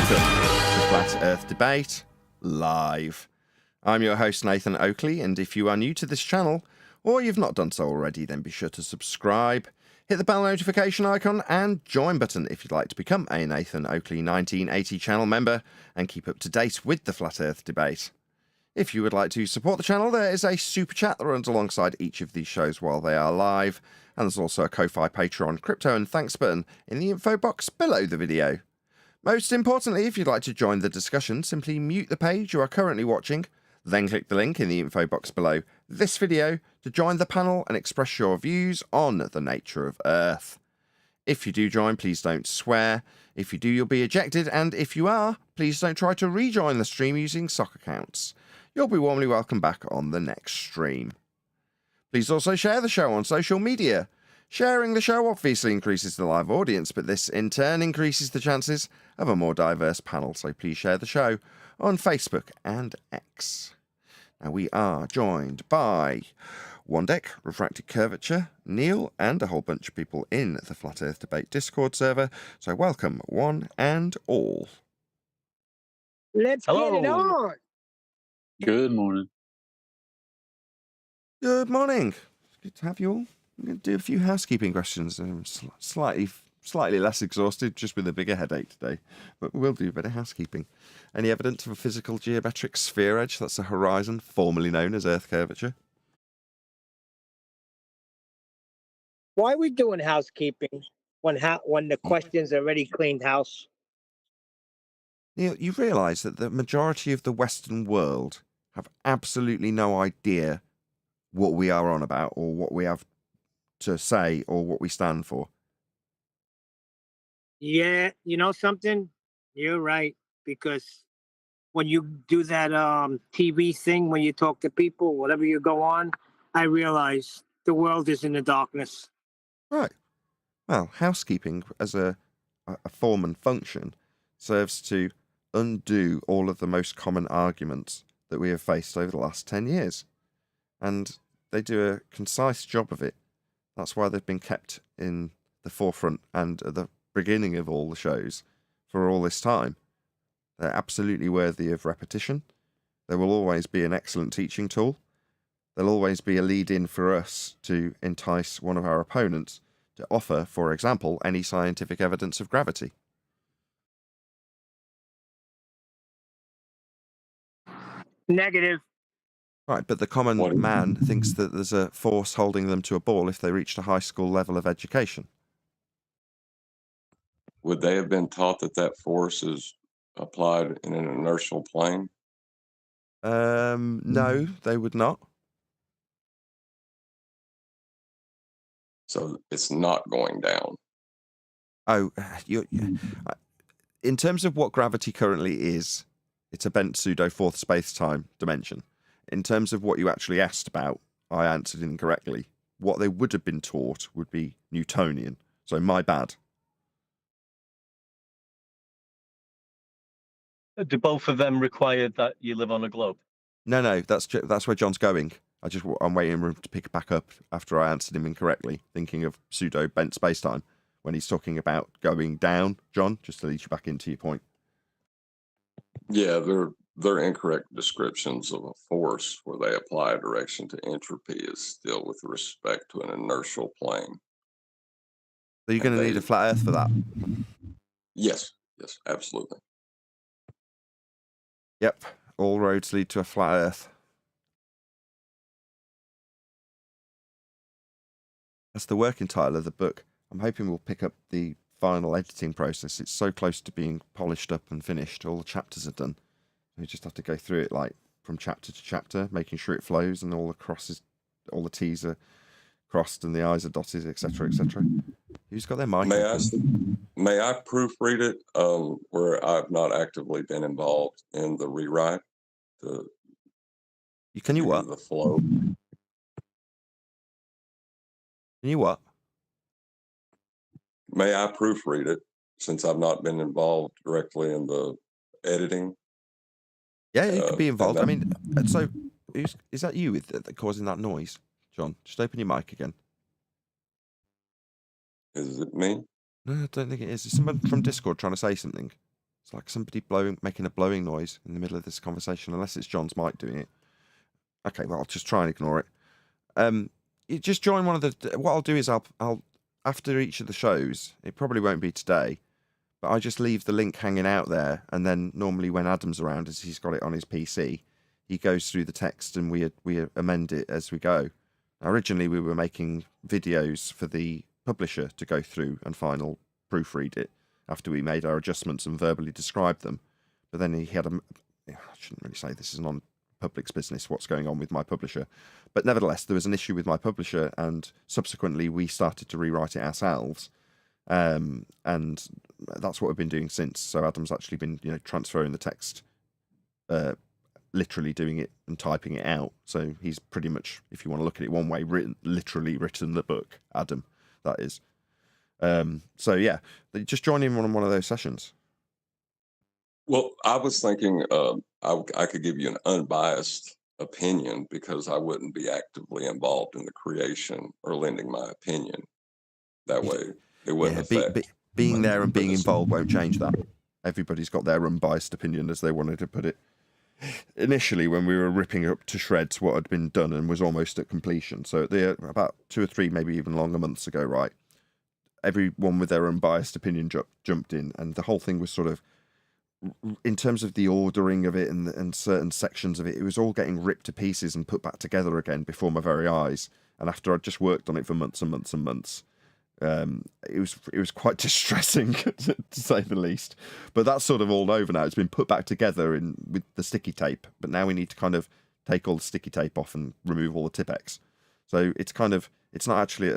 welcome to Flat Earth Debate Live. I'm your host, Nathan Oakley, and if you are new to this channel, or you've not done so already, then be sure to subscribe, hit the bell notification icon, and join button if you'd like to become a Nathan Oakley 1980 channel member and keep up to date with the Flat Earth Debate. If you would like to support the channel, there is a super chat that runs alongside each of these shows while they are live, and there's also a Ko-Fi, Patreon, crypto and thanks button in the info box below the video. Most importantly, if you'd like to join the discussion, simply mute the page you are currently watching, then click the link in the info box below this video to join the panel and express your views on the nature of Earth. If you do join, please don't swear. If you do, you'll be ejected, and if you are, please don't try to rejoin the stream using sock accounts. You'll be warmly welcome back on the next stream. Please also share the show on social media. Sharing the show obviously increases the live audience, but this in turn increases the chances of a more diverse panel, so please share the show on Facebook and X. Now we are joined by Wandek, Refracted Curvature, Neil, and a whole bunch of people in the Flat Earth Debate Discord server, so welcome one and all. Let's get it on! Good morning. Good morning. It's good to have you all. I'm going to do a few housekeeping questions. I'm slightly less exhausted, just with a bigger headache today. But we'll do a bit of housekeeping. Any evidence of a physical geometric sphere edge? That's the horizon, formerly known as Earth curvature. Why are we doing housekeeping when the question's already cleaned house? Neil, you realise that the majority of the Western world have absolutely no idea what we are on about or what we have to say or what we stand for. Yeah, you know something? You're right, because when you do that TV thing, when you talk to people, whatever you go on, I realize the world is in the darkness. Right. Well, housekeeping as a form and function serves to undo all of the most common arguments that we have faced over the last 10 years. And they do a concise job of it. That's why they've been kept in the forefront and at the beginning of all the shows for all this time. They're absolutely worthy of repetition. There will always be an excellent teaching tool. There'll always be a lead-in for us to entice one of our opponents to offer, for example, any scientific evidence of gravity. Negative. Right, but the common man thinks that there's a force holding them to a ball if they reached a high school level of education. Would they have been taught that that force is applied in an inertial plane? No, they would not. So it's not going down. Oh, in terms of what gravity currently is, it's a bent pseudo fourth space-time dimension. In terms of what you actually asked about, I answered incorrectly. What they would have been taught would be Newtonian. So my bad. Do both of them require that you live on a globe? No, that's where John's going. I'm waiting for him to pick back up after I answered him incorrectly, thinking of pseudo bent space-time when he's talking about going down. John, just to lead you back into your point. Yeah, they're incorrect descriptions of a force where they apply a direction to entropy is still with respect to an inertial plane. So you're going to need a flat Earth for that? Yes, absolutely. Yep, all roads lead to a flat Earth. That's the working title of the book. I'm hoping we'll pick up the final editing process. It's so close to being polished up and finished. All the chapters are done. We just have to go through it like from chapter to chapter, making sure it flows and all the crosses, all the T's are crossed and the I's are dotted, etc., etc. Who's got their mic? May I proofread it where I've not actively been involved in the rewrite? Can you what? The flow. Can you what? May I proofread it since I've not been involved directly in the editing? Yeah, you could be involved. I mean, so is that you causing that noise, John? Just open your mic again. Is it me? No, I don't think it is. Is someone from Discord trying to say something? It's like somebody making a blowing noise in the middle of this conversation, unless it's John's mic doing it. Okay, well, I'll just try and ignore it. You just join one of the... What I'll do is I'll after each of the shows, it probably won't be today, but I just leave the link hanging out there, and then normally when Adam's around, as he's got it on his PC, he goes through the text and we amend it as we go. Originally, we were making videos for the publisher to go through and final proofread it after we made our adjustments and verbally described them. But then he had I shouldn't really say this is non-public's business, what's going on with my publisher. But nevertheless, there was an issue with my publisher, and subsequently we started to rewrite it ourselves. And that's what we've been doing since. So Adam's actually been, transferring the text, literally doing it and typing it out. So he's pretty much, if you want to look at it one way, literally written the book. Adam, that is. So yeah, just join him on one of those sessions. Well, I was thinking I could give you an unbiased opinion because I wouldn't be actively involved in the creation or lending my opinion. That way, it wouldn't affect. Being there and being involved won't change that. Everybody's got their unbiased opinion, as they wanted to put it. Initially, when we were ripping up to shreds what had been done and was almost at completion, so about 2 or 3, maybe even longer months ago, right? Everyone with their unbiased opinion jumped in, and the whole thing was sort of, in terms of the ordering of it and certain sections of it, it was all getting ripped to pieces and put back together again before my very eyes. And after I'd just worked on it for months and months and months, it was quite distressing to say the least. But that's sort of all over now. It's been put back together with the sticky tape, but now we need to kind of take all the sticky tape off and remove all the Tipp-Ex. So it's not actually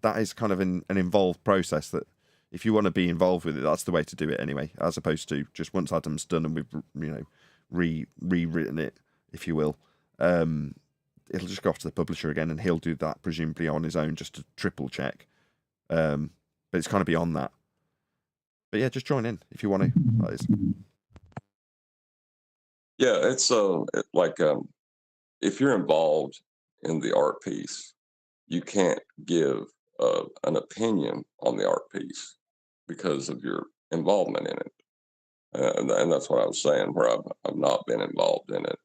that is kind of an involved process that, if you want to be involved with it, that's the way to do it anyway, as opposed to just once Adam's done and we've rewritten it, if you will, it'll just go off to the publisher again, and he'll do that presumably on his own just to triple check. But it's kind of beyond that. But yeah, just join in if you want to. That is. Yeah, it's if you're involved in the art piece, you can't give an opinion on the art piece because of your involvement in it. And that's what I was saying, where I've not been involved in it.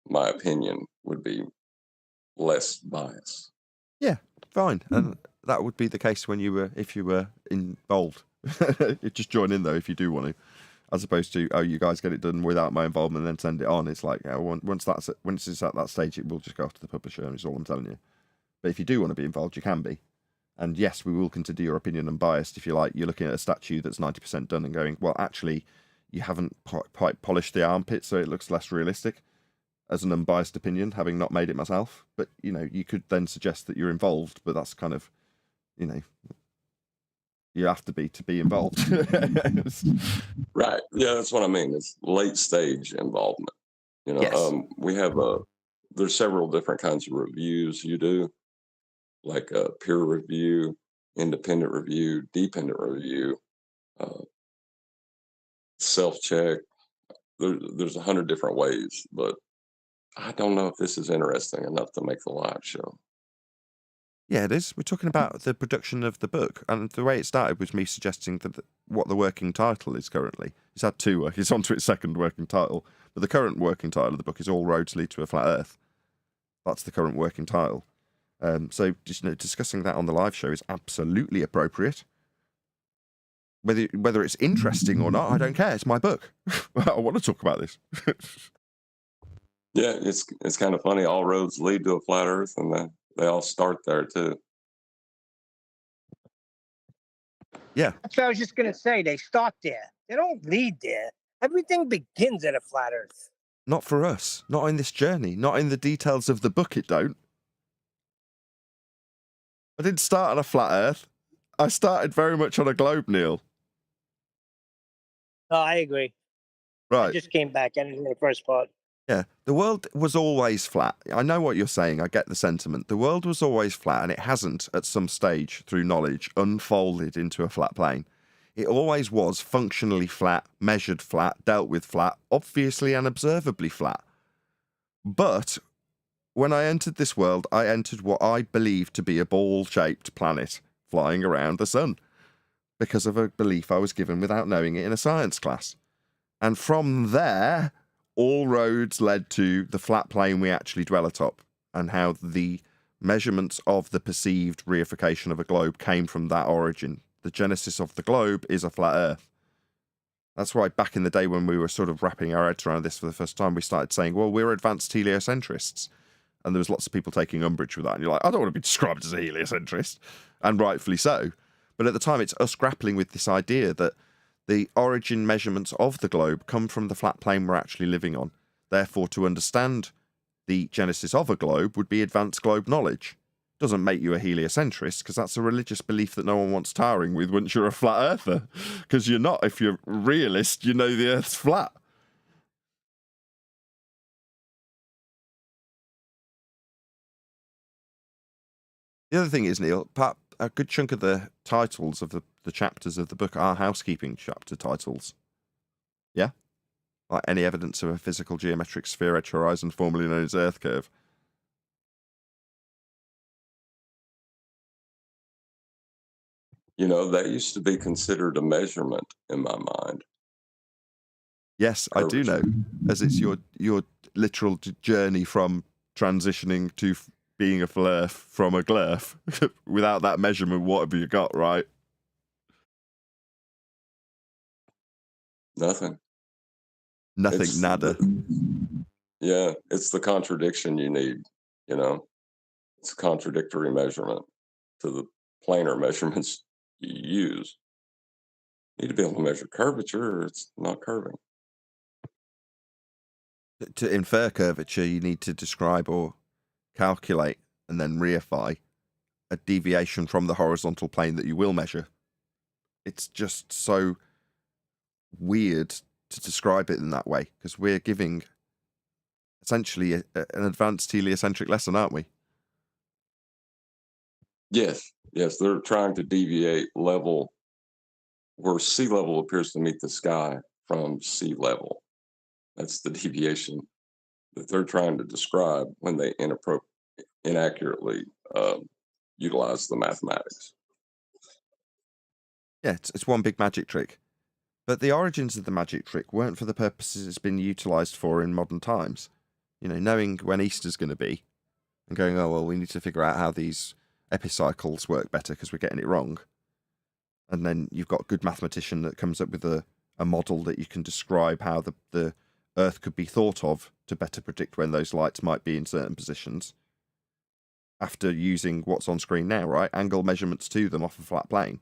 My opinion would be less biased. Yeah, fine. And that would be the case if you were involved. You just join in though if you do want to, as opposed to, oh, you guys get it done without my involvement and then send it on. It's like, once it's at that stage, it will just go off to the publisher. Is all I'm telling you. But if you do want to be involved, you can be. And yes, we will consider your opinion unbiased if you're looking at a statue that's 90% done and going, well, actually, you haven't quite polished the armpit so it looks less realistic, as an unbiased opinion, having not made it myself. But, you could then suggest that you're involved, but that's kind of, you have to be involved. Right. Yeah, that's what I mean. It's late stage involvement. Yes. We have there's several different kinds of reviews you do, like a peer review, independent review, dependent review, self-check. There's 100 different ways, but I don't know if this is interesting enough to make the live show. Yeah, it is. We're talking about the production of the book, and the way it started was me suggesting what the working title is currently. It's had 2 work. It's on to its 2nd working title, but the current working title of the book is All Roads Lead to a Flat Earth. That's the current working title. So just discussing that on the live show is absolutely appropriate. Whether it's interesting or not, I don't care. It's my book. I want to talk about this. Yeah, it's kind of funny. All roads lead to a flat Earth, and they all start there too. Yeah, That's what I was just going to say. They start there. They don't lead there. Everything begins at a flat Earth. not for us. Not in this journey. Not in the details of the book, it don't. I didn't start on a flat Earth. I started very much on a globe, Neil. Oh, I agree. I Right. just came back in the first part. Yeah, the world was always flat. I know what you're saying. I get the sentiment. The world was always flat, and it hasn't, at some stage, through knowledge, unfolded into a flat plane. It always was functionally flat, measured flat, dealt with flat, obviously and observably flat. But when I entered this world, I entered what I believe to be a ball-shaped planet flying around the sun. because of a belief I was given without knowing it in a science class. And from there, all roads led to the flat plane we actually dwell atop, and how the measurements of the perceived reification of a globe came from that origin. The genesis of the globe is a flat Earth. That's why back in the day when we were sort of wrapping our heads around this for the first time, we started saying, well, we're advanced heliocentrists. And there was lots of people taking umbrage with that. And you're like, I don't want to be described as a heliocentrist. And rightfully so. But at the time, it's us grappling with this idea that the origin measurements of the globe come from the flat plane we're actually living on. Therefore, to understand the genesis of a globe would be advanced globe knowledge. Doesn't make you a heliocentrist, because that's a religious belief that no one wants tarring with once you're a flat earther. Because you're not. If you're a realist, you know the Earth's flat. The other thing is, Neil, a good chunk of the titles of the chapters of the book are housekeeping chapter titles. Yeah? Like any evidence of a physical geometric sphere edge horizon formerly known as Earth curve. You know, that used to be considered a measurement in my mind. Yes, I do know, as it's your literal journey from transitioning to being a flurf from a glurf. Without that measurement, what have you got, right? Nothing. Nothing, It's nada. Yeah, it's the contradiction you need, you know. It's a contradictory measurement to the planar measurements you use. You need to be able to measure curvature, or it's not curving. To infer curvature, you need to describe or calculate and then reify a deviation from the horizontal plane that you will measure. It's just so weird to describe it in that way, because we're giving essentially an advanced heliocentric lesson, aren't we? Yes, they're trying to deviate level where sea level appears to meet the sky from sea level. That's the deviation that they're trying to describe when they inaccurately utilize the mathematics. Yeah, it's one big magic trick. But the origins of the magic trick weren't for the purposes it's been utilised for in modern times. You know, knowing when Easter's going to be and going, oh, well, we need to figure out how these epicycles work better because we're getting it wrong. And then you've got a good mathematician that comes up with a model that you can describe how the Earth could be thought of to better predict when those lights might be in certain positions. After using what's on screen now, right? Angle measurements to them off a flat plane.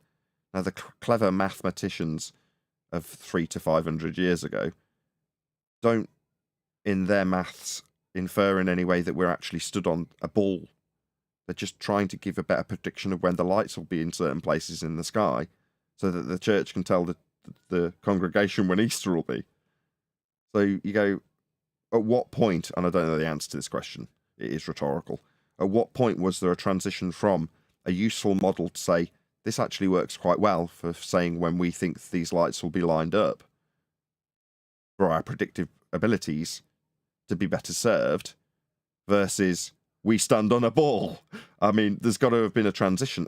Now, the clever mathematicians of 300 to 500 years ago don't, in their maths, infer in any way that we're actually stood on a ball. They're just trying to give a better prediction of when the lights will be in certain places in the sky so that the church can tell the congregation when Easter will be. So you go, at what point, and I don't know the answer to this question, it is rhetorical, at what point was there a transition from a useful model to say, this actually works quite well for saying when we think these lights will be lined up for our predictive abilities to be better served, versus we stand on a ball? I mean, there's got to have been a transition.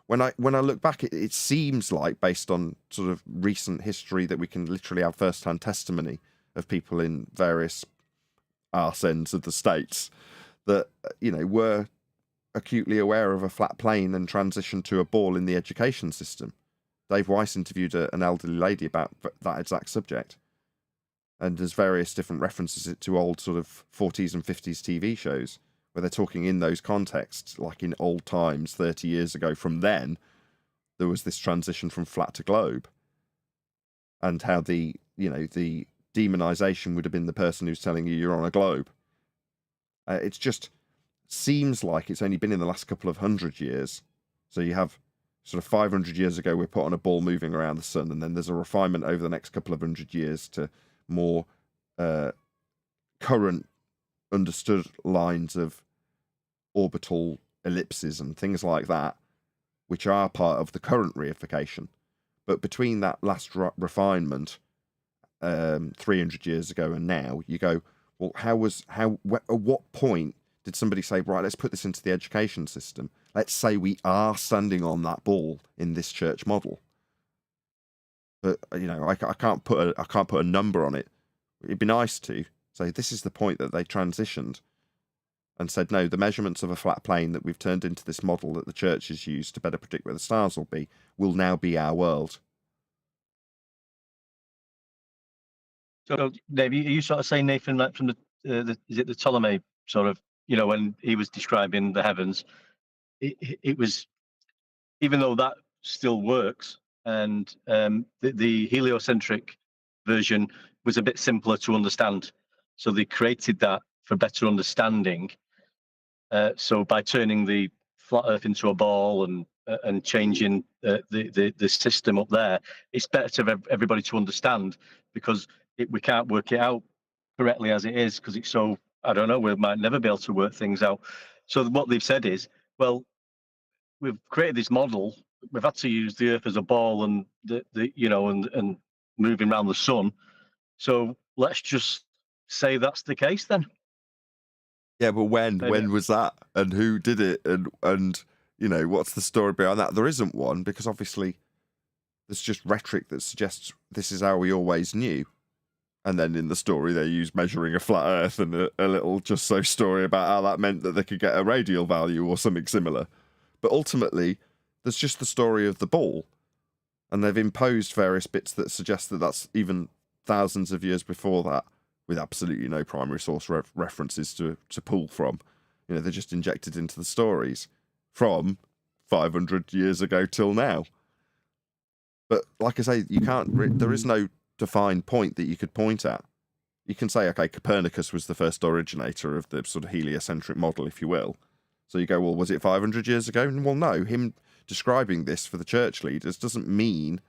When I look back, it seems like, based on sort of recent history that we can literally have first-hand testimony of people in various arse ends of the states that, you know, were acutely aware of a flat plane and transitioned to a ball in the education system. Dave Weiss interviewed an elderly lady about that exact subject. And there's various different references to old sort of 40s and 50s TV shows where they're talking in those contexts, like in old times, 30 years ago. From then, there was this transition from flat to globe. And how the demonization would have been the person who's telling you you're on a globe. It's just seems like it's only been in the last couple of 100 years. So you have sort of 500 years ago, we're put on a ball moving around the sun, and then there's a refinement over the next couple of 100 years to more current understood lines of orbital ellipses and things like that, which are part of the current reification. But between that last refinement, 300 years ago and now, you go, well, at what point did somebody say, right, let's put this into the education system? Let's say we are standing on that ball in this church model. but I can't put a number on it. It'd be nice to say this is the point that they transitioned and said, no, the measurements of a flat plane that we've turned into this model that the churches use to better predict where the stars will now be our world. So, Dave, are you sort of saying, Nathan, that from is it the Ptolemy sort of, when he was describing the heavens, it was, even though that still works, and the heliocentric version was a bit simpler to understand. So they created that for better understanding. So by turning the flat Earth into a ball and changing the system up there, it's better for everybody to understand, because we can't work it out correctly as it is, because it's so, I don't know, we might never be able to work things out. So what they've said is, well, we've created this model. We've had to use the Earth as a ball and and moving around the sun. So let's just say that's the case then. Yeah, but when was that, and who did it, and what's the story behind that? There isn't one, because obviously there's just rhetoric that suggests this is how we always knew, and then in the story they use measuring a flat Earth and a little just so story about how that meant that they could get a radial value or something similar. But ultimately, there's just the story of the ball, and they've imposed various bits that suggest that that's even thousands of years before that, with absolutely no primary source references to pull from. They're just injected into the stories from 500 years ago till now. But like I say, you can't. There is no defined point that you could point at. You can say, okay, Copernicus was the first originator of the sort of heliocentric model, if you will. So you go, well, was it 500 years ago? Well, no. Him describing this for the church leaders doesn't mean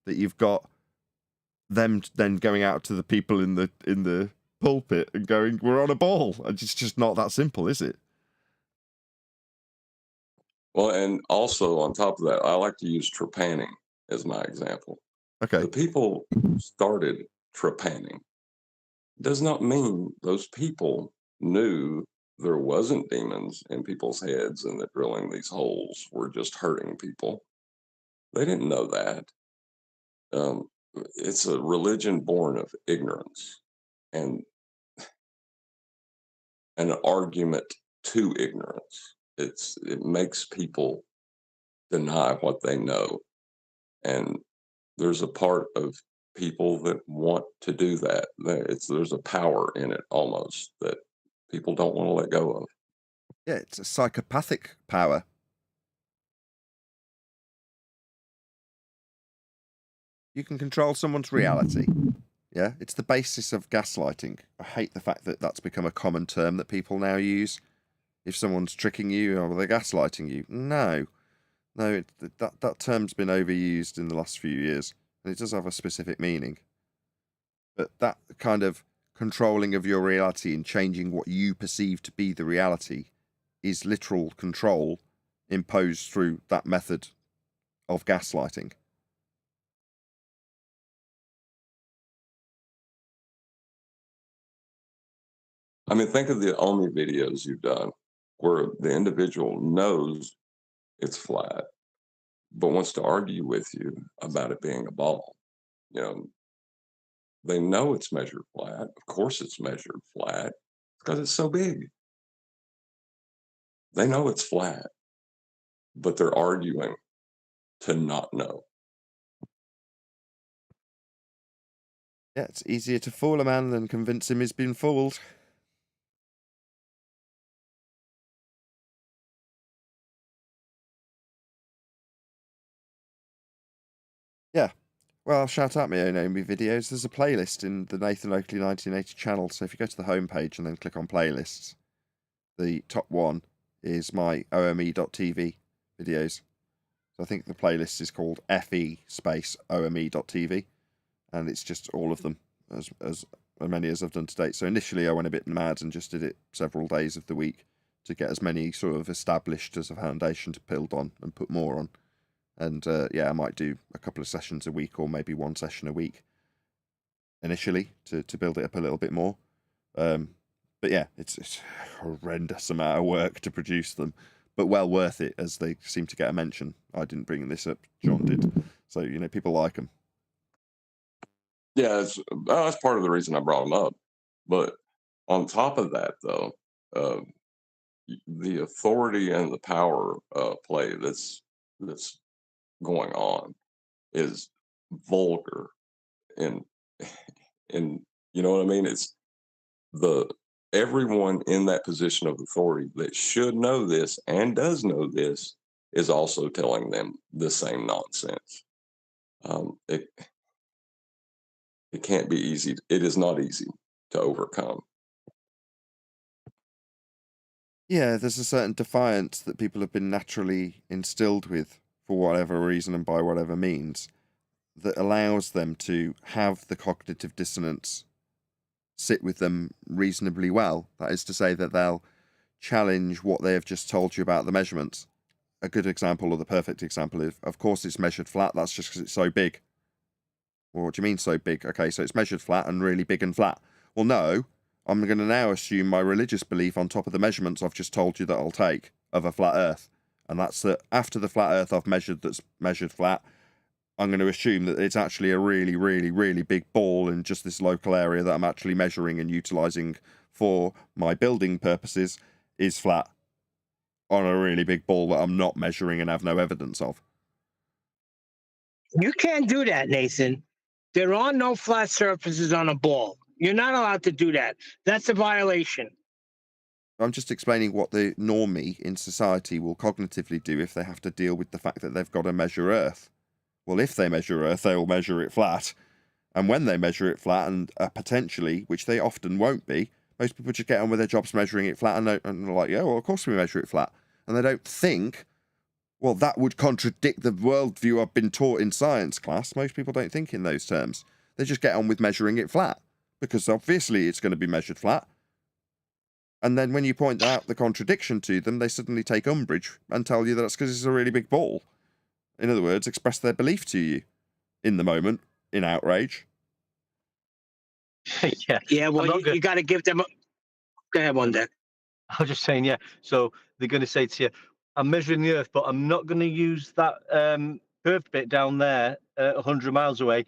that you've got them then going out to the people in the pulpit and going, we're on a ball. It's just not that simple, is it? Well, and also on top of that, I like to use trepanning as my example. Okay. The people who started trepanning does not mean those people knew there wasn't demons in people's heads and that drilling these holes were just hurting people. They didn't know that. It's a religion born of ignorance and an argument to ignorance. It makes people deny what they know. And there's a part of people that want to do that. There's a power in it almost that people don't want to let go of. Yeah, it's a psychopathic power. You can control someone's reality. Yeah, it's the basis of gaslighting. I hate the fact that that's become a common term that people now use. If someone's tricking you or they're gaslighting you. No, that term's been overused in the last few years, and it does have a specific meaning. But that kind of controlling of your reality and changing what you perceive to be the reality is literal control imposed through that method of gaslighting. I mean, think of the Omi videos you've done where the individual knows it's flat, but wants to argue with you about it being a ball. They know it's measured flat. Of course it's measured flat because it's so big. They know it's flat, but they're arguing to not know. Yeah, it's easier to fool a man than convince him he's been fooled. Yeah. Well, I'll shout out my own Omi videos. There's a playlist in the Nathan Oakley 1980 channel, so if you go to the homepage and then click on playlists, the top one is my ome.tv videos. So I think the playlist is called FE space ome.tv, and it's just all of them, as many as I've done to date. So initially I went a bit mad and just did it several days of the week to get as many sort of established as a foundation to build on and put more on. And I might do a couple of sessions a week or maybe one session a week initially to build it up a little bit more. But yeah, it's a horrendous amount of work to produce them, but well worth it as they seem to get a mention. I didn't bring this up, John did. So, people like them. Yeah, that's part of the reason I brought them up. But on top of that, though, uh, the authority and the power play that's going on is vulgar, and and you know what I mean. It's the everyone in that position of authority that should know this and does know this is also telling them the same nonsense. It can't be easy. It is not easy to overcome. Yeah, there's a certain defiance that people have been naturally instilled with for whatever reason and by whatever means that allows them to have the cognitive dissonance sit with them reasonably well. That is to say that they'll challenge what they have just told you about the measurements. A good example, or the perfect example, is, of course, it's measured flat. That's just because it's so big. Well, what do you mean so big? Okay, so it's measured flat and really big and flat. Well, no, I'm going to now assume my religious belief on top of the measurements I've just told you that I'll take of a flat Earth. And that's that after the flat Earth I've measured that's measured flat, I'm going to assume that it's actually a really, really, really big ball in just this local area that I'm actually measuring and utilising for my building purposes is flat on a really big ball that I'm not measuring and have no evidence of. You can't do that, Nathan. There are no flat surfaces on a ball. You're not allowed to do that. That's a violation. I'm just explaining what the normie in society will cognitively do if they have to deal with the fact that they've got to measure Earth. Well, if they measure Earth, they will measure it flat. And when they measure it flat, and potentially, which they often won't be, most people just get on with their jobs measuring it flat and they're like, yeah, well, of course we measure it flat. And they don't think, well, that would contradict the worldview I've been taught in science class. Most people don't think in those terms. They just get on with measuring it flat because obviously it's going to be measured flat. And then when you point out the contradiction to them, they suddenly take umbrage and tell you that it's because it's a really big ball. In other words, express their belief to you in the moment, in outrage. Yeah. Yeah, well, you got to give them. Go ahead, one day. I was just saying, yeah. So they're going to say to you, I'm measuring the Earth, but I'm not going to use that curved bit down there 100 miles away.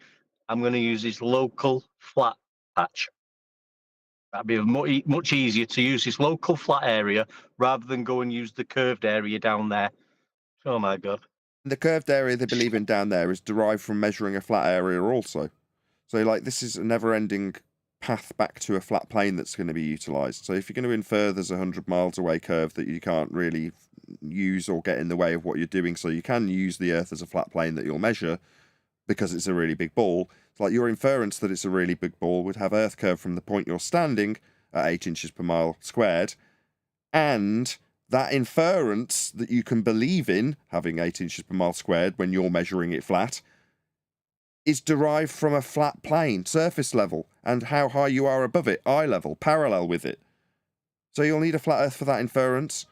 I'm going to use this local flat patch. That'd be much easier to use this local flat area rather than go and use the curved area down there. Oh, my God. The curved area they believe in down there is derived from measuring a flat area also. So, like, this is a never-ending path back to a flat plane that's going to be utilised. So if you're going to infer there's a 100 miles away curve that you can't really use or get in the way of what you're doing, so you can use the Earth as a flat plane that you'll measure because it's a really big ball. It's like your inference that it's a really big ball would have Earth curve from the point you're standing at 8 inches per mile squared, and that inference that you can believe in, having 8 inches per mile squared when you're measuring it flat, is derived from a flat plane, surface level, and how high you are above it, eye level, parallel with it. So you'll need a flat Earth for that inference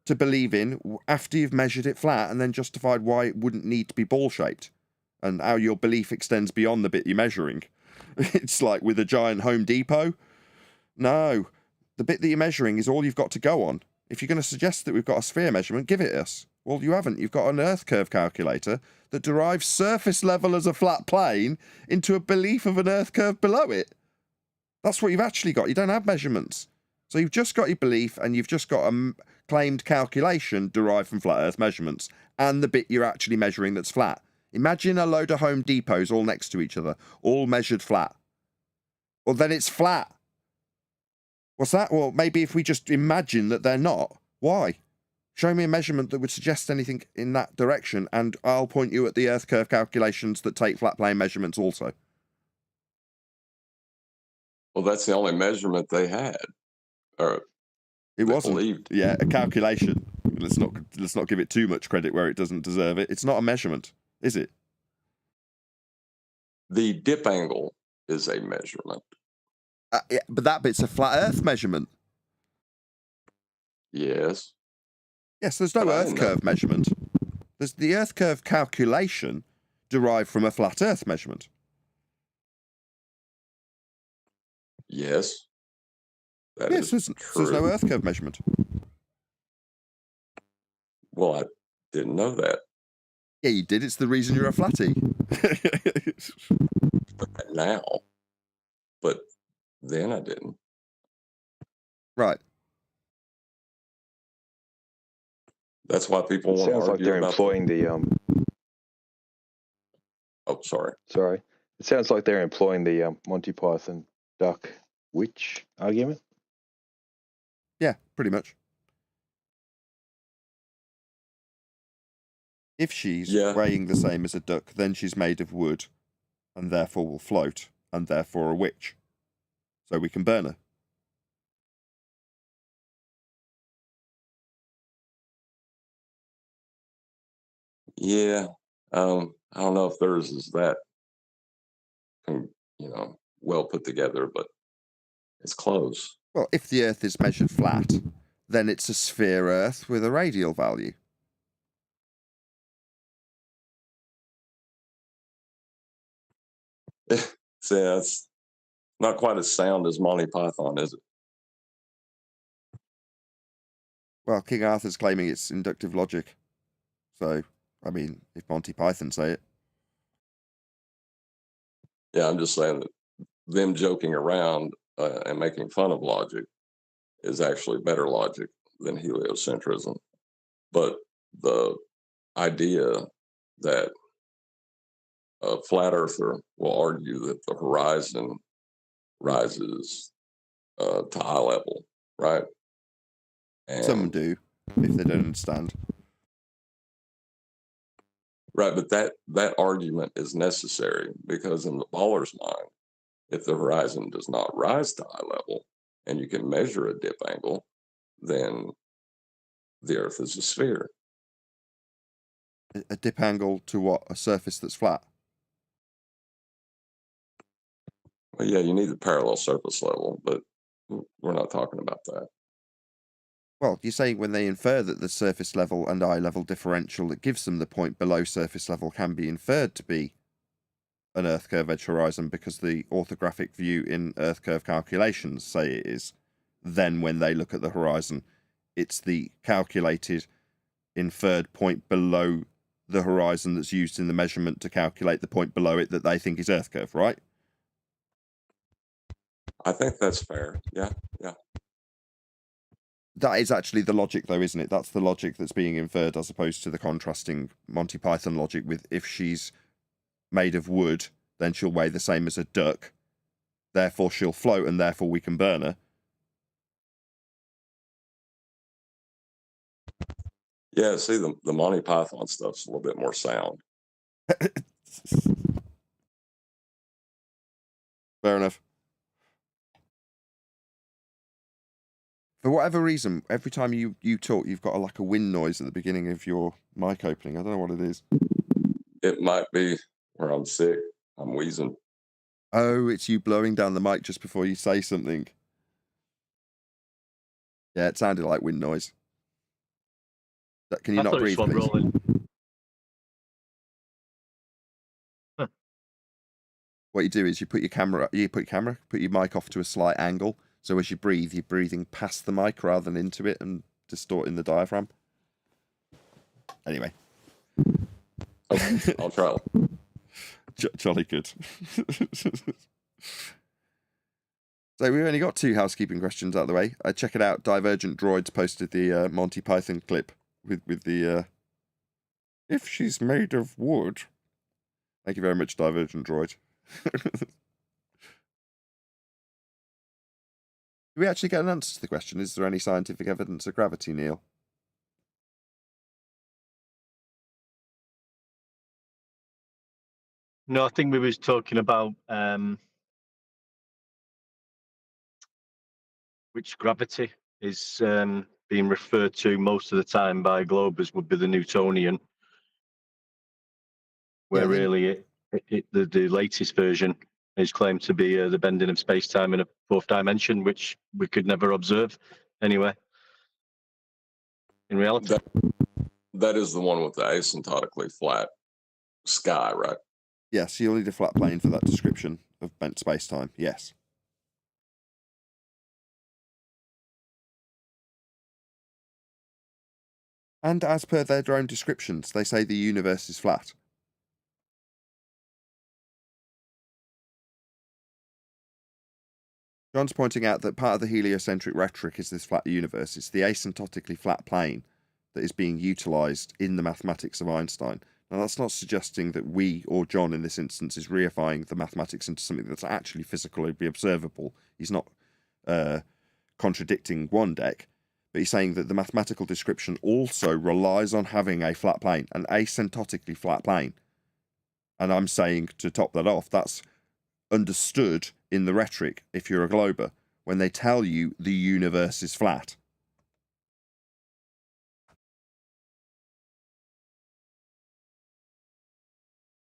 to believe in after you've measured it flat and then justified why it wouldn't need to be ball-shaped and how your belief extends beyond the bit you're measuring. It's like with a giant Home Depot. No, the bit that you're measuring is all you've got to go on. If you're going to suggest that we've got a sphere measurement, give it us. Well, you haven't. You've got an Earth curve calculator that derives surface level as a flat plane into a belief of an Earth curve below it. That's what you've actually got. You don't have measurements. So you've just got your belief and you've just got a claimed calculation derived from flat Earth measurements and the bit you're actually measuring that's flat. Imagine a load of Home Depots all next to each other, all measured flat. Well, then it's flat. What's that? Well, maybe if we just imagine that they're not. Why? Show me a measurement that would suggest anything in that direction, and I'll point you at the Earth curve calculations that take flat plane measurements also. Well, that's the only measurement they had. Or it wasn't. Believed. Yeah, a calculation. Let's not give it too much credit where it doesn't deserve it. It's not a measurement, is it? The dip angle is a measurement. Yeah, but that bit's a flat Earth measurement. Yes. Yes, there's no Earth curve measurement. There's the Earth curve calculation derived from a flat Earth measurement. Yes. Yes, there's no Earth curve measurement. Well, I didn't know that. Yeah, you did. It's the reason you're a flatty. that now, but then I didn't. Right. That's why people It want to sounds like argue they're about employing the Oh, sorry. sorry. It sounds like they're employing the Monty Python duck witch argument. Yeah, pretty much. If she's Yeah. weighing the same as a duck, then she's made of wood and therefore will float and therefore a witch. So we can burn her. Yeah. I don't know if theirs is that, well put together, but it's close. Well, if the Earth is measured flat, then it's a sphere Earth with a radial value. See, that's not quite as sound as Monty Python, is it? Well, King Arthur's claiming it's inductive logic. So, I mean, if Monty Python say it. Yeah, I'm just saying that them joking around and making fun of logic is actually better logic than heliocentrism. But the idea that a flat earther will argue that the horizon rises to eye level, right? Some And do, if they don't understand. right, but that argument is necessary because in the baller's mind, if the horizon does not rise to eye level and you can measure a dip angle, then the Earth is a sphere. A dip angle to what? A surface that's flat? Well, yeah, you need the parallel surface level, but we're not talking about that. Well, you're saying when they infer that the surface level and eye level differential that gives them the point below surface level can be inferred to be an Earth curve edge horizon because the orthographic view in Earth curve calculations say it is. Then when they look at the horizon, it's the calculated inferred point below the horizon that's used in the measurement to calculate the point below it that they think is Earth curve, right? I think that's fair. Yeah, yeah. That is actually the logic, though, isn't it? That's the logic that's being inferred as opposed to the contrasting Monty Python logic with if she's made of wood, then she'll weigh the same as a duck. Therefore, she'll float and therefore we can burn her. Yeah, see, the Monty Python stuff's a little bit more sound. Fair enough. For whatever reason, every time you talk, you've got like a wind noise at the beginning of your mic opening. I don't know what it is. It might be where I'm sick. I'm wheezing. Oh, it's you blowing down the mic just before you say something. Yeah, it sounded like wind noise. Can you I not thought it breathe, swung please? rolling. What you do is you put your mic off to a slight angle. So as you breathe, you're breathing past the mic rather than into it and distorting the diaphragm. Anyway. Okay, I'll try. Jolly good. So we've only got 2 housekeeping questions out of the way. Check it out. Divergent Droids posted the Monty Python clip with the if she's made of wood. Thank you very much, Divergent Droid. Do we actually get an answer to the question? Is there any scientific evidence of gravity, Neil? No, I think we was talking about which gravity is being referred to most of the time by Globers would be the Newtonian, where really the latest version is claimed to be the bending of space-time in a 4th dimension, which we could never observe anyway. In reality, That is the one with the asymptotically flat sky, right? Yes, you'll need a flat plane for that description of bent space-time. Yes. And as per their own descriptions, they say the universe is flat. John's pointing out that part of the heliocentric rhetoric is this flat universe. It's the asymptotically flat plane that is being utilised in the mathematics of Einstein. Now, that's not suggesting that we, or John in this instance, is reifying the mathematics into something that's actually physically observable. He's not contradicting one deck, but he's saying that the mathematical description also relies on having a flat plane, an asymptotically flat plane. And I'm saying, to top that off, that's understood in the rhetoric, if you're a glober, when they tell you the universe is flat.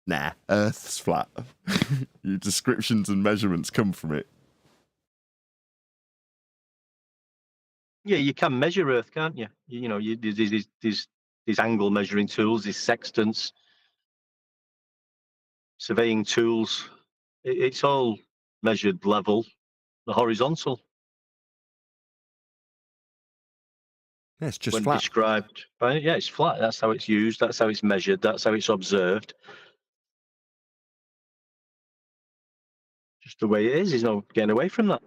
Nah, Earth's flat. Your descriptions and measurements come from it. Yeah, you can measure Earth, can't you? You know, these angle measuring tools, these sextants, surveying tools. It's all measured level, the horizontal. Yeah, it's just When flat. described, right? Yeah, it's flat. That's how it's used. That's how it's measured. That's how it's observed. Just the way it is. There's no getting away from that.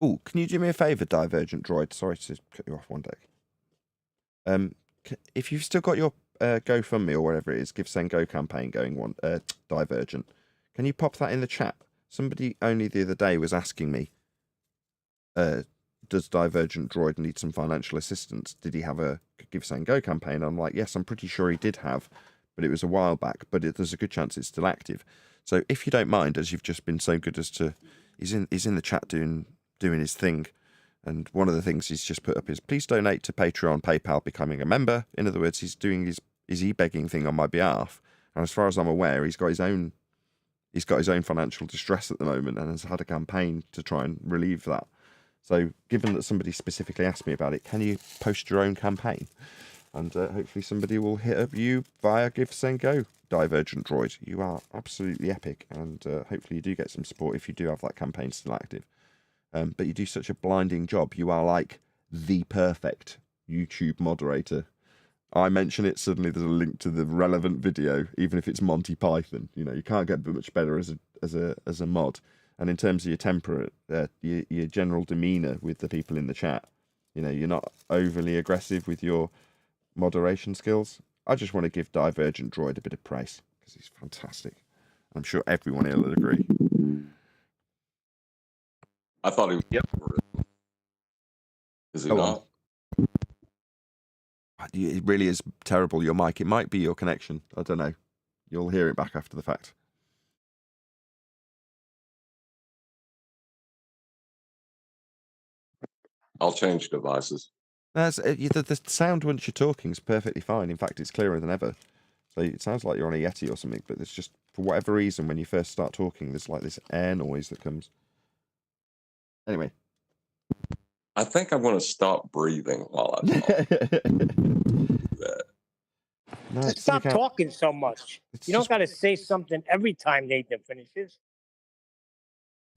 Oh, can you do me a favour, Divergent Droid? Sorry to cut you off one day. If you've still got your GoFundMe or whatever it is, Give Send Go campaign going, Divergent, can you pop that in the chat? Somebody only the other day was asking me, does Divergent Droid need some financial assistance? Did he have a Give Send Go campaign? I'm like, yes, I'm pretty sure he did have, but it was a while back. But there's a good chance it's still active. So if you don't mind, as you've just been so good as to, he's in the chat doing his thing, and one of the things he's just put up is, please donate to Patreon, PayPal, becoming a member. In other words, he's doing his e-begging thing on my behalf, and as far as I'm aware, he's got his own financial distress at the moment and has had a campaign to try and relieve that. So given that somebody specifically asked me about it, can you post your own campaign? And hopefully somebody will hit up you via Give Send Go, Divergent Droid. You are absolutely epic, and hopefully you do get some support if you do have that campaign still active. But you do such a blinding job. You are like the perfect YouTube moderator. I mention it, suddenly there's a link to the relevant video, even if it's Monty Python. You know, you can't get much better as a mod. And in terms of your temper, your general demeanour with the people in the chat, you know, you're not overly aggressive with your moderation skills. I just want to give Divergent Droid a bit of praise because he's fantastic. I'm sure everyone here will agree. I thought he was. Yep. Is he Go not? on. It really is terrible, your mic. It might be your connection. I don't know. You'll hear it back after the fact. I'll change devices. The sound once you're talking is perfectly fine. In fact, it's clearer than ever. So it sounds like you're on a Yeti or something, but there's just, for whatever reason, when you first start talking, there's like this air noise that comes. Anyway. I think I'm going to stop breathing while I talk. No, Just stop talking so much. You don't got to say something every time Nathan finishes.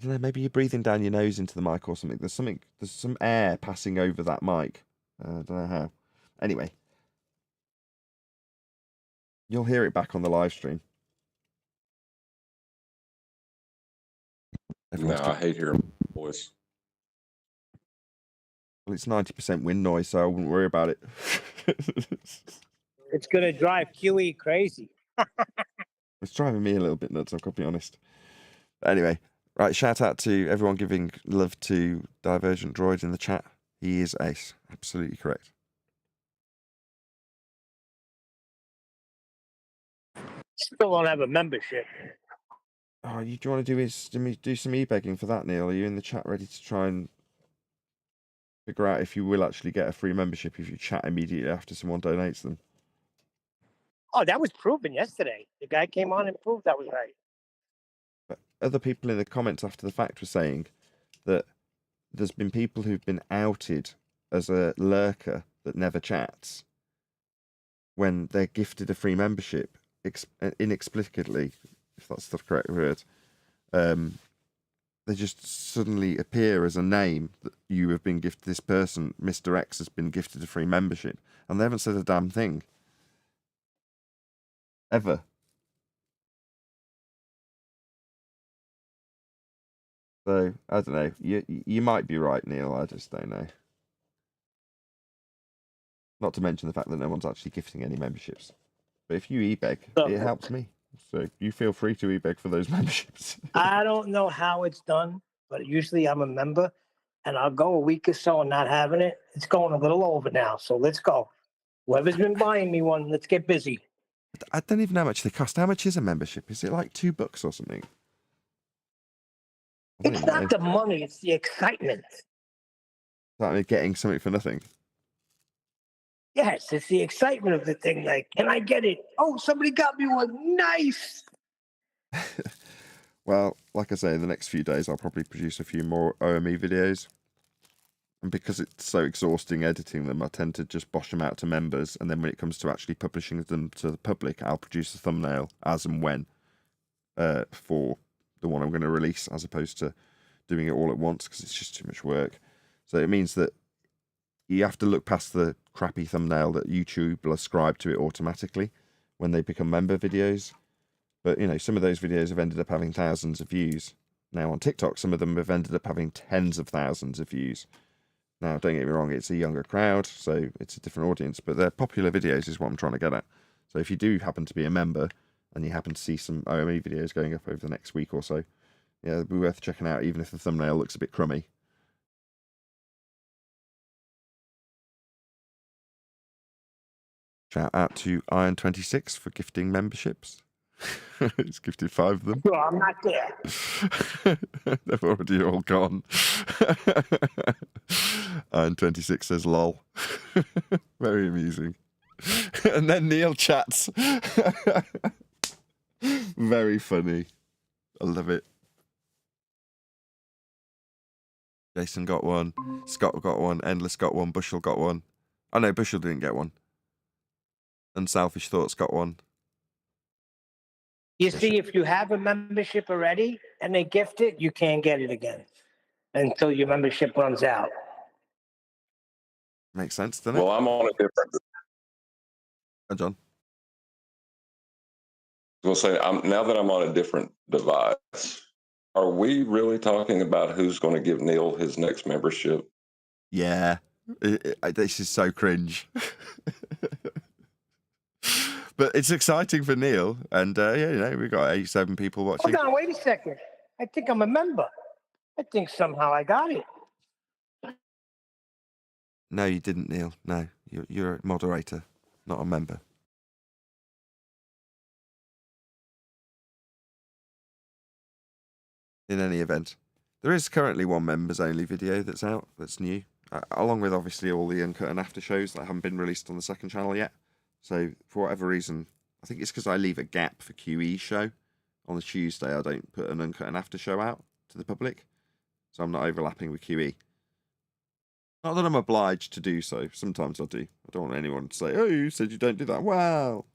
Maybe you're breathing down your nose into the mic or something. There's some air passing over that mic. I don't know how. Anyway. You'll hear it back on the live stream. No, I hate hearing my voice. Well, it's 90% wind noise, so I wouldn't worry about it. It's going to drive QE crazy. It's driving me a little bit nuts, I've got to be honest. But anyway, right, shout out to everyone giving love to Divergent Droid in the chat. He is ace. Absolutely correct. Still don't have a membership. Oh, do you want to do some e-begging for that, Neil? Are you in the chat ready to try and figure out if you will actually get a free membership if you chat immediately after someone donates them? Oh, that was proven yesterday. The guy came on and proved that was right. But other people in the comments after the fact were saying that there's been people who've been outed as a lurker that never chats when they're gifted a free membership inexplicably, if that's the correct word. They just suddenly appear as a name that you have been gifted. This person, Mr. X, has been gifted a free membership, and they haven't said a damn thing. Ever. So I don't know. You might be right, Neil. I just don't know. Not to mention the fact that no one's actually gifting any memberships. But if you e-beg, it helps me. So you feel free to e-beg for those memberships. I don't know how it's done, but usually I'm a member and I'll go a week or so and not having it. It's going a little over now. So let's go. Whoever's been buying me one, let's get busy. I don't even know how much they cost. How much is a membership? Is it like $2 or something? I don't It's even not know. the money, it's the excitement. Like getting something for nothing. Yes, it's the excitement of the thing. Like, can I get it? Oh, somebody got me one. Nice. Well, like I say, in the next few days, I'll probably produce a few more OME videos. And because it's so exhausting editing them, I tend to just bosh them out to members. And then when it comes to actually publishing them to the public, I'll produce a thumbnail as and when for the one I'm going to release, as opposed to doing it all at once, because it's just too much work. So it means that you have to look past the crappy thumbnail that YouTube will ascribe to it automatically when they become member videos. But, you know, some of those videos have ended up having thousands of views. Now on TikTok, some of them have ended up having tens of thousands of views. Now, don't get me wrong, it's a younger crowd, so it's a different audience, but they're popular videos is what I'm trying to get at. So if you do happen to be a member and you happen to see some OME videos going up over the next week or so, yeah, it'd be worth checking out, even if the thumbnail looks a bit crummy. Shout out to Iron26 for gifting memberships. He's gifted 5 of them. No, I'm not there. They've already all gone. Iron26 says lol. Very amusing. And then Neil chats. Very funny. I love it. Jason got one. Scott got one. Endless got one. Bushel got one. Oh no, Bushel didn't get one. Unselfish Thoughts got one. You see, if you have a membership already and they gift it, you can't get it again until your membership runs out. Makes sense, doesn't it? Well, I'm on a different. Oh, John. I was gonna say, now that I'm on a different device, are we really talking about who's going to give Neil his next membership? Yeah. This is so cringe. But it's exciting for Neil, and yeah, you know, we've got 87 people watching. Hold on, wait a second. I think I'm a member. I think somehow I got it. No, you didn't, Neil. No, you're a moderator, not a member. In any event, there is currently one members only video that's out, that's new, along with obviously all the uncut and after shows that haven't been released on the second channel yet. So for whatever reason, I think it's because I leave a gap for QE show. On the Tuesday, I don't put an uncut and after show out to the public, so I'm not overlapping with QE. Not that I'm obliged to do so. Sometimes I do. I don't want anyone to say, "Oh, you said you don't do that." Well,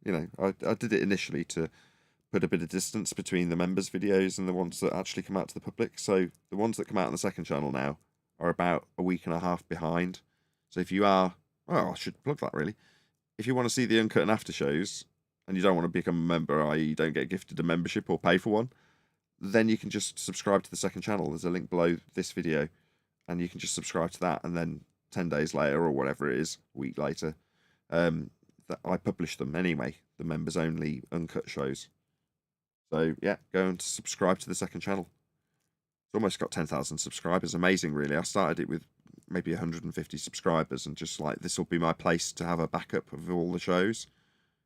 you know, I did it initially to put a bit of distance between the members' videos and the ones that actually come out to the public. So the ones that come out on the second channel now are about a week and a half behind. So if you are, well, I should plug that really. If you want to see the uncut and after shows and you don't want to become a member, i.e. you don't get gifted a membership or pay for one, then you can just subscribe to the second channel. There's a link below this video and you can just subscribe to that, and then 10 days later or whatever it is, a week later, that I publish them anyway, the members only uncut shows. So yeah, go and subscribe to the second channel. It's almost got 10,000 subscribers. Amazing, really. I started it with maybe 150 subscribers and just like, this will be my place to have a backup of all the shows.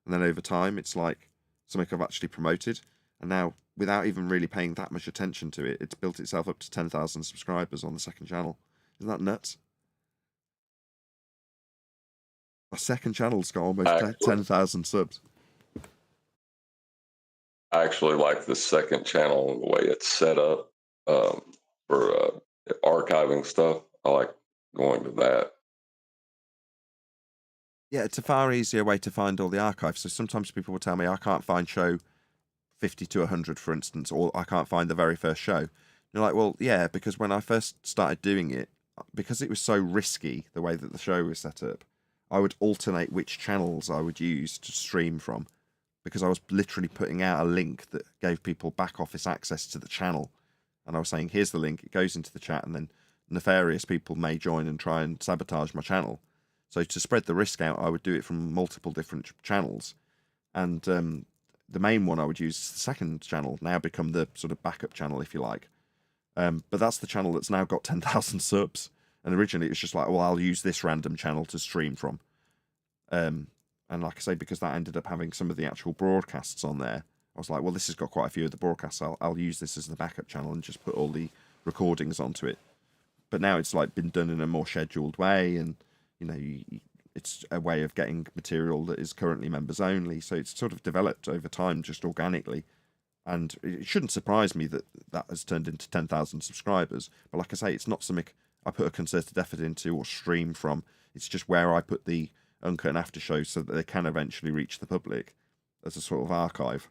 And then over time, it's like something I've actually promoted. And now, without even really paying that much attention to it, it's built itself up to 10,000 subscribers on the second channel. Isn't that nuts? Our second channel's got almost 10,000 subs. I actually like the second channel and the way it's set up for archiving stuff. I like going to that. Yeah, it's a far easier way to find all the archives. So sometimes people will tell me I can't find show 50 to 100, for instance, or I can't find the very first show. And you're like, well, yeah, because when I first started doing it, because it was so risky, the way that the show was set up, I would alternate which channels I would use to stream from, because I was literally putting out a link that gave people back office access to the channel. and I was saying, here's the link, it goes into the chat, and then nefarious people may join and try and sabotage my channel. So to spread the risk out, I would do it from multiple different channels. And the main one I would use is the second channel, now become the sort of backup channel, if you like. But that's the channel that's now got 10,000 subs. And originally it was just like, well, I'll use this random channel to stream from. And like I say, because that ended up having some of the actual broadcasts on there, I was like, well, this has got quite a few of the broadcasts. I'll use this as the backup channel and just put all the recordings onto it. But now it's like been done in a more scheduled way, and it's a way of getting material that is currently members only. So it's sort of developed over time just organically. And it shouldn't surprise me that that has turned into 10,000 subscribers. But like I say, it's not something I put a concerted effort into or stream from. It's just where I put the uncut and after shows so that they can eventually reach the public as a sort of archive.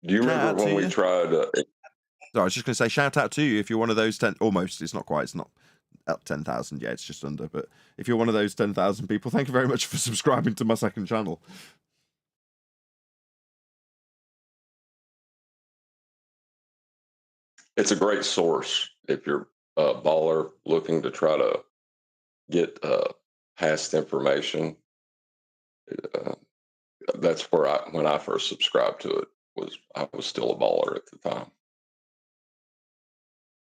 Do you remember when we tried? So I was just going to say, shout out to you if you're one of those 10. Almost, it's not quite. It's not up 10,000 yet. It's just under. But if you're one of those 10,000 people, thank you very much for subscribing to my second channel. It's a great source if you're a baller looking to try to get past information. That's where when I first subscribed to it, I was still a baller at the time.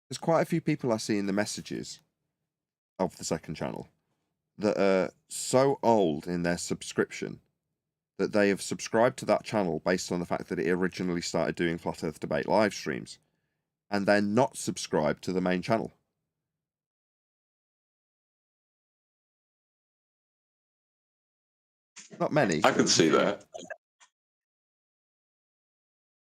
There's quite a few people I see in the messages of the second channel that are so old in their subscription that they have subscribed to that channel based on the fact that it originally started doing Flat Earth Debate live streams, and they're not subscribed to the main channel. Not many. I could see that.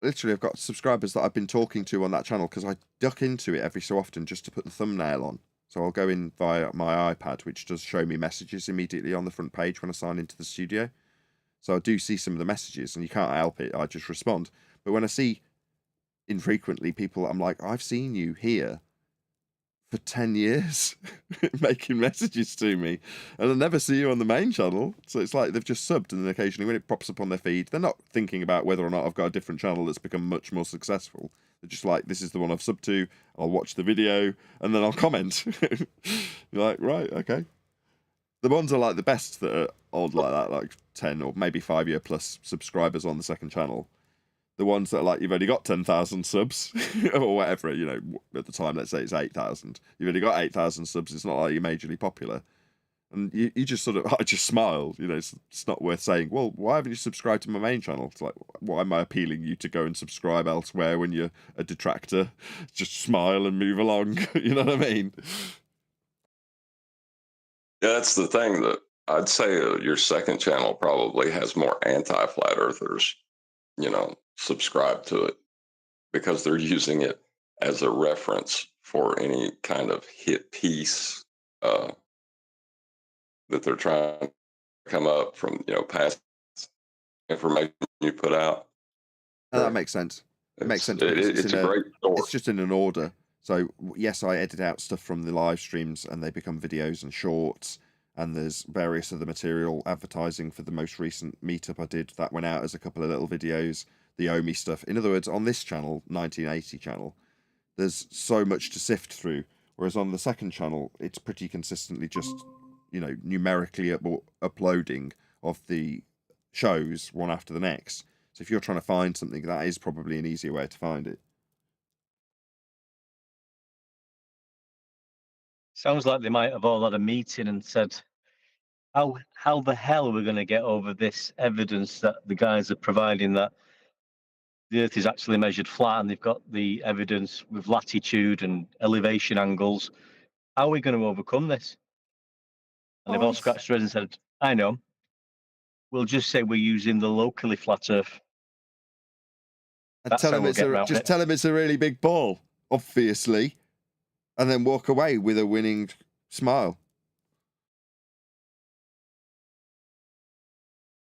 Literally, I've got subscribers that I've been talking to on that channel because I duck into it every so often just to put the thumbnail on. So I'll go in via my iPad, which does show me messages immediately on the front page when I sign into the studio. So I do see some of the messages, and you can't help it. I just respond. But when I see infrequently people, I'm like, I've seen you here for 10 years making messages to me, and I never see you on the main channel. So it's like they've just subbed, and then occasionally when it pops up on their feed, they're not thinking about whether or not I've got a different channel that's become much more successful. They're just like, this is the one I've subbed to, I'll watch the video and then I'll comment. You're like, right, okay. The ones are like the best that are old like that, like 10 or maybe 5-year plus subscribers on the second channel. The ones that are like, you've only got 10,000 subs or whatever, at the time, let's say it's 8,000. You've only got 8,000 subs. It's not like you're majorly popular. And you just sort of, I just smiled, it's not worth saying, well, why haven't you subscribed to my main channel? It's like, why am I appealing you to go and subscribe elsewhere when you're a detractor? Just smile and move along. You know what I mean? Yeah, that's the thing that I'd say your second channel probably has more anti-flat earthers, subscribe to it because they're using it as a reference for any kind of hit piece that they're trying to come up from, past information you put out. That makes sense. It makes sense. It's a great source. It's just in an order. So yes, I edit out stuff from the live streams and they become videos and shorts. And there's various other material advertising for the most recent meetup I did that went out as a couple of little videos. The Omi stuff. In other words, on this channel, 1980 channel, there's so much to sift through. Whereas on the second channel, it's pretty consistently just, numerically uploading of the shows one after the next. So if you're trying to find something, that is probably an easier way to find it. Sounds like they might have all had a meeting and said, how the hell are we going to get over this evidence that the guys are providing that the Earth is actually measured flat, and they've got the evidence with latitude and elevation angles. How are we going to overcome this? And they've all scratched their heads and said, I know. We'll just say we're using the locally flat Earth. And tell him it's a really big ball, obviously, and then walk away with a winning smile.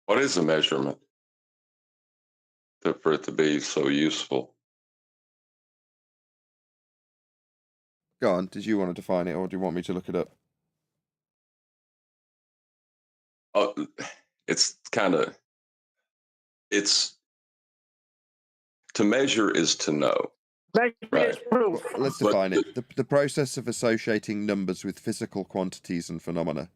What is a measurement for it to be so useful? Go on. Did you want to define it, or do you want me to look it up? It's to measure is to know. Measurement Right. is proof. Well, let's But- define it. The process of associating numbers with physical quantities and phenomena.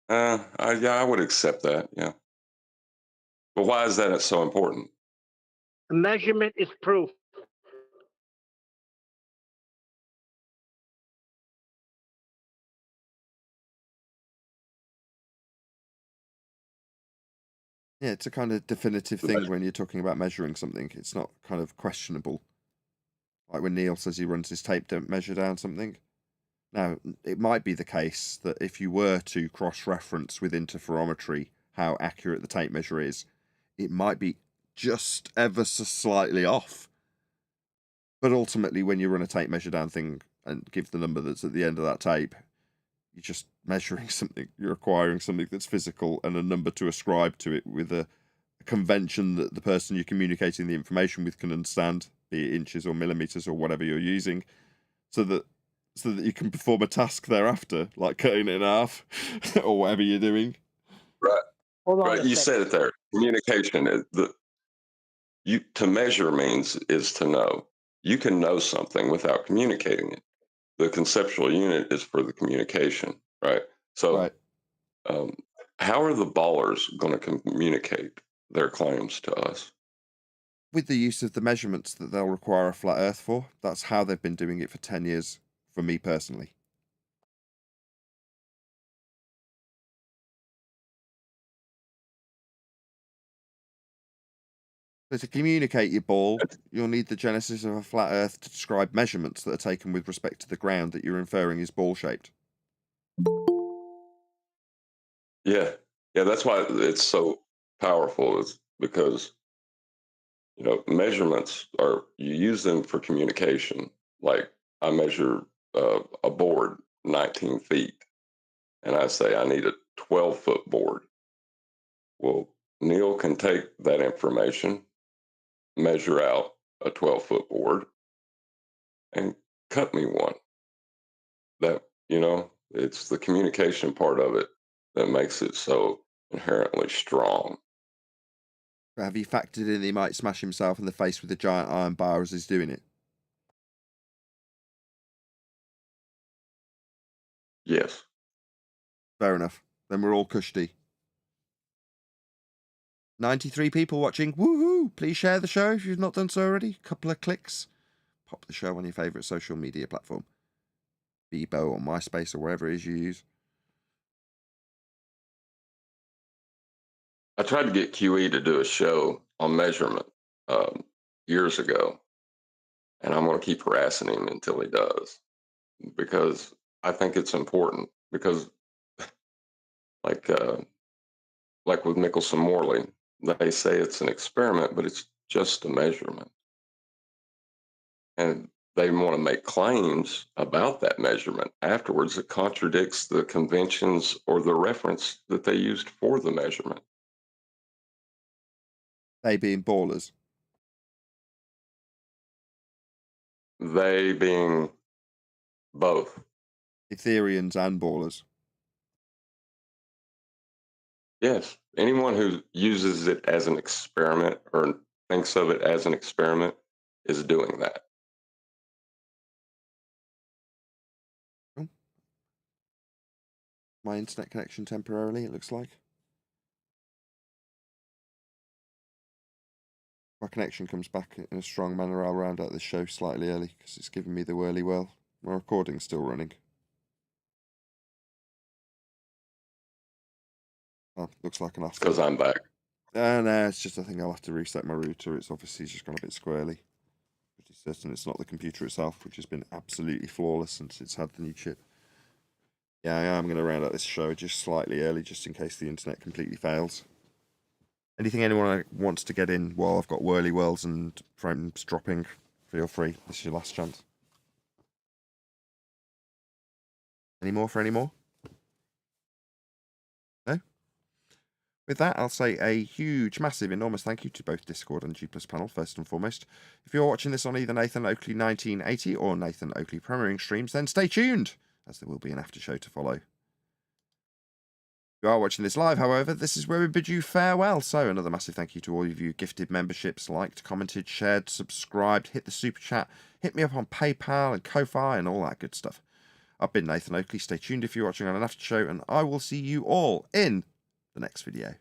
I would accept that. Yeah. But why is that so important? Measurement is proof. Yeah, it's a kind of definitive thing when you're talking about measuring something. It's not kind of questionable. Like when Neil says he runs his tape to measure down something. Now, it might be the case that if you were to cross-reference with interferometry how accurate the tape measure is, it might be just ever so slightly off. But ultimately, when you run a tape measure down thing and give the number that's at the end of that tape, you're just measuring something. You're acquiring something that's physical and a number to ascribe to it with a convention that the person you're communicating the information with can understand, be it inches or millimeters or whatever you're using, so that you can perform a task thereafter, like cutting it in half or whatever you're doing. Right. Hold on Right. a You second. said it there. Communication is to measure means is to know. You can know something without communicating it. The conceptual unit is for the communication, right? So, Right. how are the ballers going to communicate their claims to us? With the use of the measurements that they'll require a flat earth for. That's how they've been doing it for 10 years, for me personally. So to communicate your ball, you'll need the genesis of a flat earth to describe measurements that are taken with respect to the ground that you're inferring is ball-shaped. Yeah. Yeah. That's why it's so powerful, is because, measurements you use them for communication. Like I measure a board 19 feet and I say I need a 12-foot board. Well, Neil can take that information, measure out a 12-foot board, and cut me one. That, it's the communication part of it that makes it so inherently strong. But have you factored in that he might smash himself in the face with a giant iron bar as he's doing it? Yes. Fair enough. Then we're all cushy. 93 people watching. Woohoo! Please share the show if you've not done so already. Couple of clicks. Pop the show on your favourite social media platform. Bebo or MySpace or wherever it is you use. I tried to get QE to do a show on measurement years ago, and I'm going to keep harassing him until he does, because I think it's important. Because, like with Michelson Morley, they say it's an experiment, but it's just a measurement, and they want to make claims about that measurement afterwards that contradicts the conventions or the reference that they used for the measurement. They being ballers. They being both. Ethereans and ballers. Yes, anyone who uses it as an experiment or thinks of it as an experiment is doing that. My internet connection temporarily, it looks like. My connection comes back in a strong manner, I'll round out this show slightly early because it's giving me the whirly whirl. My recording's still running. Oh, looks like an off. Because I'm back. No, it's just I think I'll have to reset my router. It's obviously just gone a bit squirrely. Pretty certain it's not the computer itself, which has been absolutely flawless since it's had the new chip. Yeah, I am going to round out this show just slightly early, just in case the internet completely fails. Anything anyone wants to get in while I've got whirly whirls and frames dropping, feel free. This is your last chance. Any more for any more? No? With that, I'll say a huge, massive, enormous thank you to both Discord and G+ panel, first and foremost. If you're watching this on either Nathan Oakley 1980 or Nathan Oakley premiering streams, then stay tuned, as there will be an after show to follow. If you are watching this live, however, this is where we bid you farewell. So another massive thank you to all of you gifted memberships, liked, commented, shared, subscribed, hit the super chat, hit me up on PayPal and Ko-Fi and all that good stuff. I've been Nathan Oakley. Stay tuned if you're watching on an after show, and I will see you all in the next video.